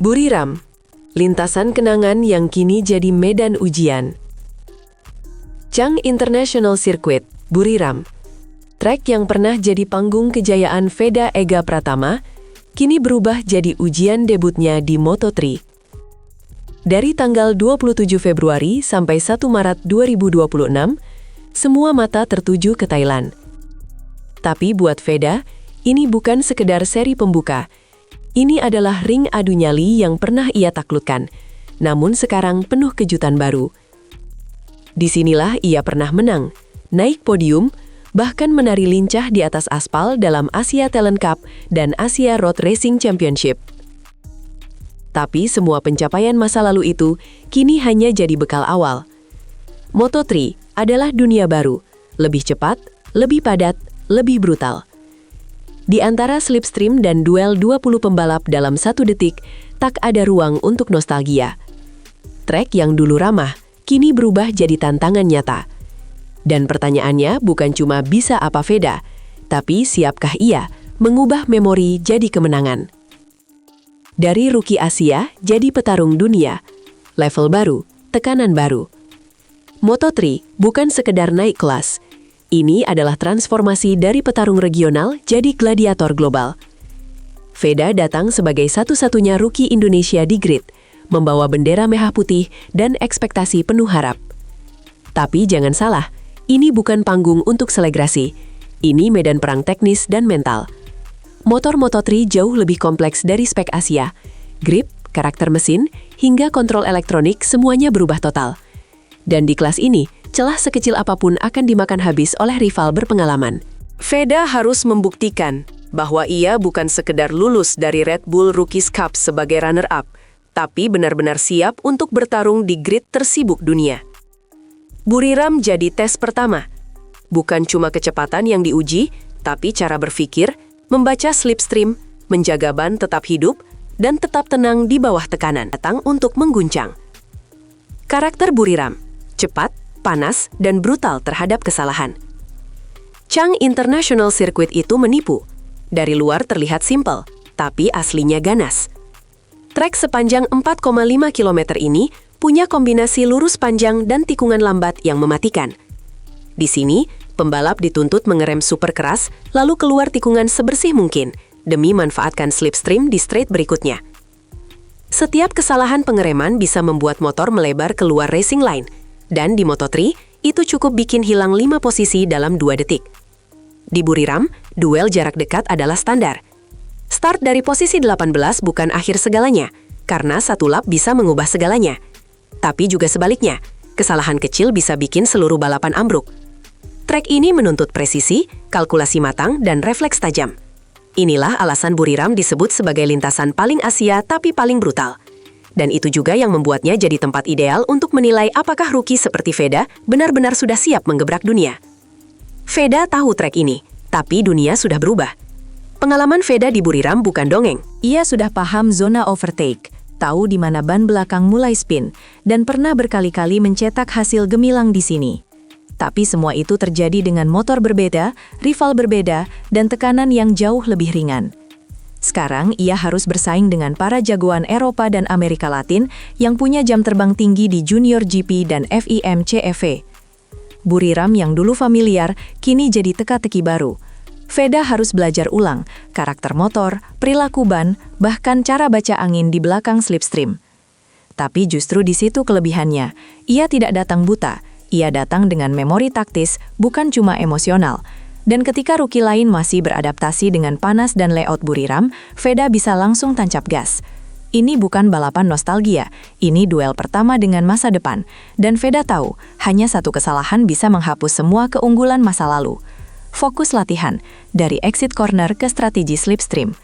Buriram, lintasan kenangan yang kini jadi medan ujian. Chang International Circuit, Buriram. Trek yang pernah jadi panggung kejayaan Veda Ega Pratama, kini berubah jadi ujian debutnya di Moto3. Dari tanggal 27 Februari sampai 1 Maret 2026, semua mata tertuju ke Thailand. Tapi buat Veda, ini bukan sekedar seri pembuka. Ini adalah ring adu nyali yang pernah ia taklukkan, namun sekarang penuh kejutan baru. Disinilah ia pernah menang, naik podium, bahkan menari lincah di atas aspal dalam Asia Talent Cup dan Asia Road Racing Championship. Tapi semua pencapaian masa lalu itu kini hanya jadi bekal awal. Moto3 adalah dunia baru, lebih cepat, lebih padat, lebih brutal. Di antara slipstream dan duel 20 pembalap dalam 1 detik, tak ada ruang untuk nostalgia. Trek yang dulu ramah, kini berubah jadi tantangan nyata. Dan pertanyaannya bukan cuma bisa apa Veda, tapi siapkah ia mengubah memori jadi kemenangan? Dari rookie Asia jadi petarung dunia, level baru, tekanan baru. Moto3 bukan sekedar naik kelas. Ini adalah transformasi dari petarung regional jadi gladiator global. Veda datang sebagai satu-satunya rookie Indonesia di grid, membawa bendera merah putih dan ekspektasi penuh harap. Tapi jangan salah, ini bukan panggung untuk selebrasi. Ini medan perang teknis dan mental. Motor Moto3 jauh lebih kompleks dari spek Asia. Grip, karakter mesin, hingga kontrol elektronik semuanya berubah total. Dan di kelas ini, celah sekecil apapun akan dimakan habis oleh rival berpengalaman. Veda harus membuktikan bahwa ia bukan sekedar lulus dari Red Bull Rookies Cup sebagai runner-up, tapi benar-benar siap untuk bertarung di grid tersibuk dunia. Buriram jadi tes pertama. Bukan cuma kecepatan yang diuji, tapi cara berpikir, membaca slipstream, menjaga ban tetap hidup, dan tetap tenang di bawah tekanan datang untuk mengguncang. Karakter Buriram, cepat, panas, dan brutal terhadap kesalahan. Chang International Circuit itu menipu. Dari luar terlihat simpel, tapi aslinya ganas. Trek sepanjang 4,5 km ini punya kombinasi lurus panjang dan tikungan lambat yang mematikan. Di sini, pembalap dituntut mengerem super keras, lalu keluar tikungan sebersih mungkin, demi manfaatkan slipstream di straight berikutnya. Setiap kesalahan pengereman bisa membuat motor melebar keluar racing line, dan di Moto3, itu cukup bikin hilang 5 posisi dalam 2 detik. Di Buriram, duel jarak dekat adalah standar. Start dari posisi 18 bukan akhir segalanya, karena satu lap bisa mengubah segalanya. Tapi juga sebaliknya, kesalahan kecil bisa bikin seluruh balapan ambruk. Trek ini menuntut presisi, kalkulasi matang, dan refleks tajam. Inilah alasan Buriram disebut sebagai lintasan paling Asia tapi paling brutal. Dan itu juga yang membuatnya jadi tempat ideal untuk menilai apakah rookie seperti Veda benar-benar sudah siap menggebrak dunia. Veda tahu trek ini, tapi dunia sudah berubah. Pengalaman Veda di Buriram bukan dongeng. Ia sudah paham zona overtake, tahu di mana ban belakang mulai spin, dan pernah berkali-kali mencetak hasil gemilang di sini. Tapi semua itu terjadi dengan motor berbeda, rival berbeda, dan tekanan yang jauh lebih ringan. Sekarang ia harus bersaing dengan para jagoan Eropa dan Amerika Latin yang punya jam terbang tinggi di Junior GP dan FIM CEV. Buriram yang dulu familiar, kini jadi teka-teki baru. Veda harus belajar ulang, karakter motor, perilaku ban, bahkan cara baca angin di belakang slipstream. Tapi justru di situ kelebihannya, ia tidak datang buta, ia datang dengan memori taktis, bukan cuma emosional. Dan ketika rookie lain masih beradaptasi dengan panas dan layout Buriram, Veda bisa langsung tancap gas. Ini bukan balapan nostalgia, ini duel pertama dengan masa depan. Dan Veda tahu, hanya satu kesalahan bisa menghapus semua keunggulan masa lalu. Fokus latihan, dari exit corner ke strategi slipstream.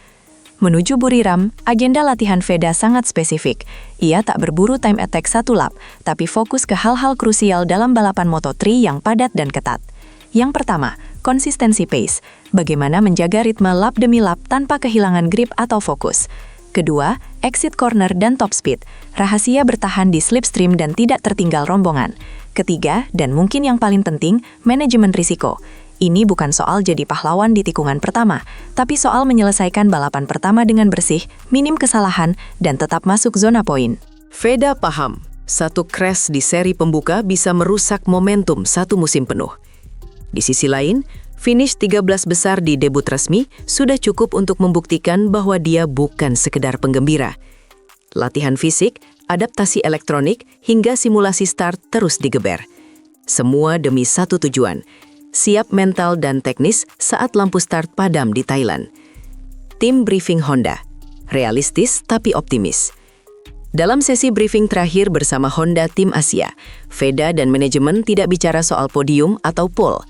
Menuju Buriram, agenda latihan Veda sangat spesifik. Ia tak berburu time attack satu lap, tapi fokus ke hal-hal krusial dalam balapan Moto3 yang padat dan ketat. Yang pertama, konsistensi pace, bagaimana menjaga ritme lap demi lap tanpa kehilangan grip atau fokus. Kedua, exit corner dan top speed, rahasia bertahan di slipstream dan tidak tertinggal rombongan. Ketiga, dan mungkin yang paling penting, manajemen risiko. Ini bukan soal jadi pahlawan di tikungan pertama, tapi soal menyelesaikan balapan pertama dengan bersih, minim kesalahan, dan tetap masuk zona poin. Veda paham, satu crash di seri pembuka bisa merusak momentum satu musim penuh. Di sisi lain, finish 13 besar di debut resmi sudah cukup untuk membuktikan bahwa dia bukan sekedar penggembira. Latihan fisik, adaptasi elektronik, hingga simulasi start terus digeber. Semua demi satu tujuan, siap mental dan teknis saat lampu start padam di Thailand. Tim briefing Honda, realistis tapi optimis. Dalam sesi briefing terakhir bersama Honda Tim Asia, Veda dan manajemen tidak bicara soal podium atau pole.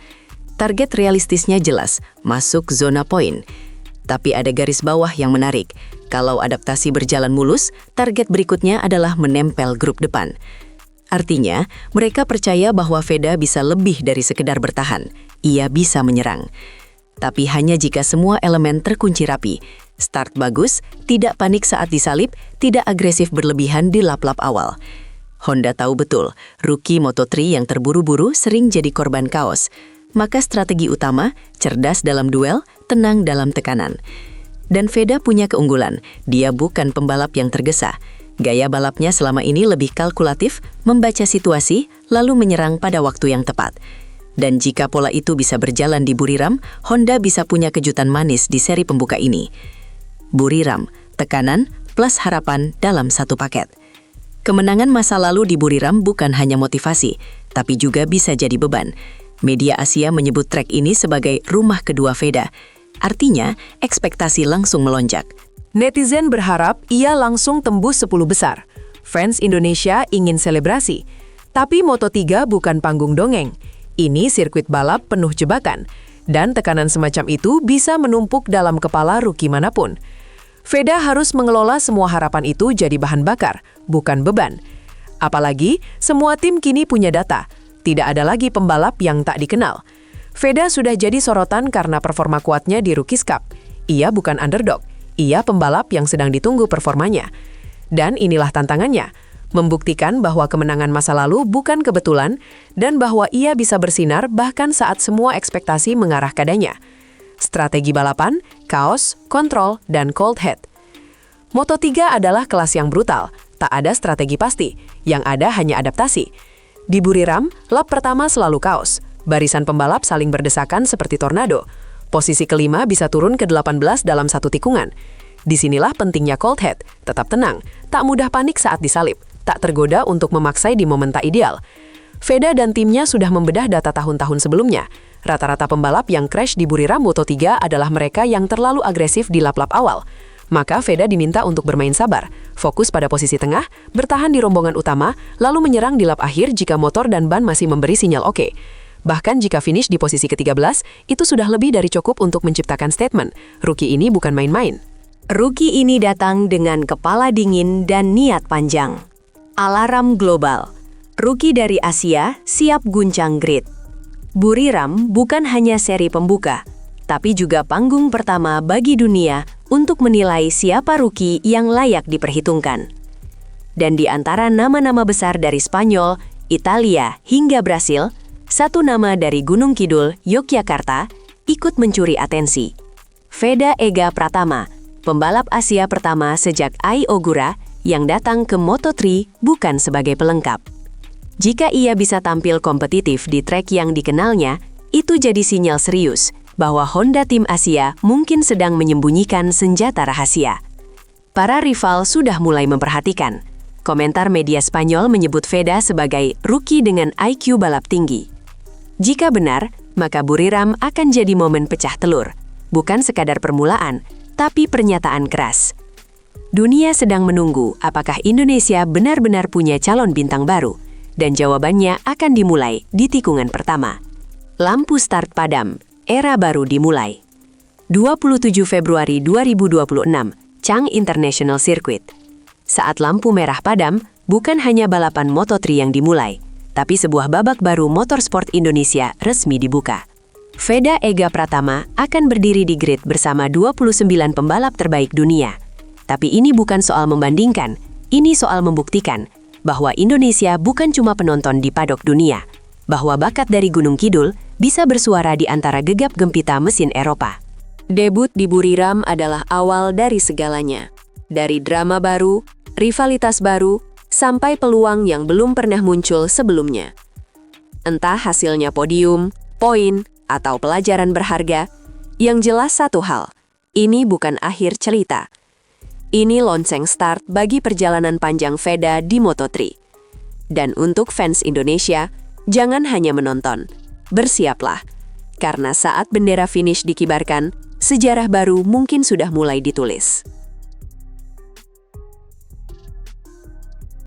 Target realistisnya jelas, masuk zona poin. Tapi ada garis bawah yang menarik. Kalau adaptasi berjalan mulus, target berikutnya adalah menempel grup depan. Artinya, mereka percaya bahwa Veda bisa lebih dari sekedar bertahan. Ia bisa menyerang. Tapi hanya jika semua elemen terkunci rapi. Start bagus, tidak panik saat disalip, tidak agresif berlebihan di lap-lap awal. Honda tahu betul, rookie Moto3 yang terburu-buru sering jadi korban kaos. Maka strategi utama, cerdas dalam duel, tenang dalam tekanan. Dan Veda punya keunggulan, dia bukan pembalap yang tergesa. Gaya balapnya selama ini lebih kalkulatif, membaca situasi, lalu menyerang pada waktu yang tepat. Dan jika pola itu bisa berjalan di Buriram, Honda bisa punya kejutan manis di seri pembuka ini. Buriram, tekanan plus harapan dalam satu paket. Kemenangan masa lalu di Buriram bukan hanya motivasi, tapi juga bisa jadi beban. Media Asia menyebut trek ini sebagai rumah kedua Veda. Artinya, ekspektasi langsung melonjak. Netizen berharap ia langsung tembus 10 besar. Fans Indonesia ingin selebrasi. Tapi Moto3 bukan panggung dongeng. Ini sirkuit balap penuh jebakan. Dan tekanan semacam itu bisa menumpuk dalam kepala rookie manapun. Veda harus mengelola semua harapan itu jadi bahan bakar, bukan beban. Apalagi, semua tim kini punya data. Tidak ada lagi pembalap yang tak dikenal. Veda sudah jadi sorotan karena performa kuatnya di Rookies Cup. Ia bukan underdog, ia pembalap yang sedang ditunggu performanya. Dan inilah tantangannya, membuktikan bahwa kemenangan masa lalu bukan kebetulan dan bahwa ia bisa bersinar bahkan saat semua ekspektasi mengarah padanya. Strategi balapan, kaos, kontrol, dan cold head. Moto3 adalah kelas yang brutal, tak ada strategi pasti, yang ada hanya adaptasi. Di Buriram, lap pertama selalu kaos. Barisan pembalap saling berdesakan seperti tornado. Posisi kelima bisa turun ke 18 dalam satu tikungan. Disinilah pentingnya cold head, tetap tenang, tak mudah panik saat disalip, tak tergoda untuk memaksai di momen tak ideal. Veda dan timnya sudah membedah data tahun-tahun sebelumnya. Rata-rata pembalap yang crash di Buriram Moto3 adalah mereka yang terlalu agresif di lap-lap awal. Maka Veda diminta untuk bermain sabar, fokus pada posisi tengah, bertahan di rombongan utama, lalu menyerang di lap akhir jika motor dan ban masih memberi sinyal oke. Bahkan jika finish di posisi ke-13, itu sudah lebih dari cukup untuk menciptakan statement. Rookie ini bukan main-main. Rookie ini datang dengan kepala dingin dan niat panjang. Alarm global. Rookie dari Asia siap guncang grid. Buriram bukan hanya seri pembuka, tapi juga panggung pertama bagi dunia untuk menilai siapa rookie yang layak diperhitungkan. Dan di antara nama-nama besar dari Spanyol, Italia, hingga Brasil, satu nama dari Gunung Kidul, Yogyakarta, ikut mencuri atensi. Veda Ega Pratama, pembalap Asia pertama sejak Ai Ogura yang datang ke Moto3 bukan sebagai pelengkap. Jika ia bisa tampil kompetitif di trek yang dikenalnya, itu jadi sinyal serius bahwa Honda Tim Asia mungkin sedang menyembunyikan senjata rahasia. Para rival sudah mulai memperhatikan. Komentar media Spanyol menyebut Veda sebagai rookie dengan IQ balap tinggi. Jika benar, maka Buriram akan jadi momen pecah telur. Bukan sekadar permulaan, tapi pernyataan keras. Dunia sedang menunggu apakah Indonesia benar-benar punya calon bintang baru, dan jawabannya akan dimulai di tikungan pertama. Lampu start padam, era baru dimulai. 27 Februari 2026, Chang International Circuit. Saat lampu merah padam, bukan hanya balapan Moto3 yang dimulai, tapi sebuah babak baru motorsport Indonesia resmi dibuka. Veda Ega Pratama akan berdiri di grid bersama 29 pembalap terbaik dunia. Tapi ini bukan soal membandingkan, ini soal membuktikan bahwa Indonesia bukan cuma penonton di padok dunia, bahwa bakat dari Gunung Kidul bisa bersuara di antara gegap gempita mesin Eropa. Debut di Buriram adalah awal dari segalanya. Dari drama baru, rivalitas baru, sampai peluang yang belum pernah muncul sebelumnya. Entah hasilnya podium, poin, atau pelajaran berharga, yang jelas satu hal, ini bukan akhir cerita. Ini lonceng start bagi perjalanan panjang Veda di Moto3. Dan untuk fans Indonesia, jangan hanya menonton, bersiaplah. Karena saat bendera finish dikibarkan, sejarah baru mungkin sudah mulai ditulis.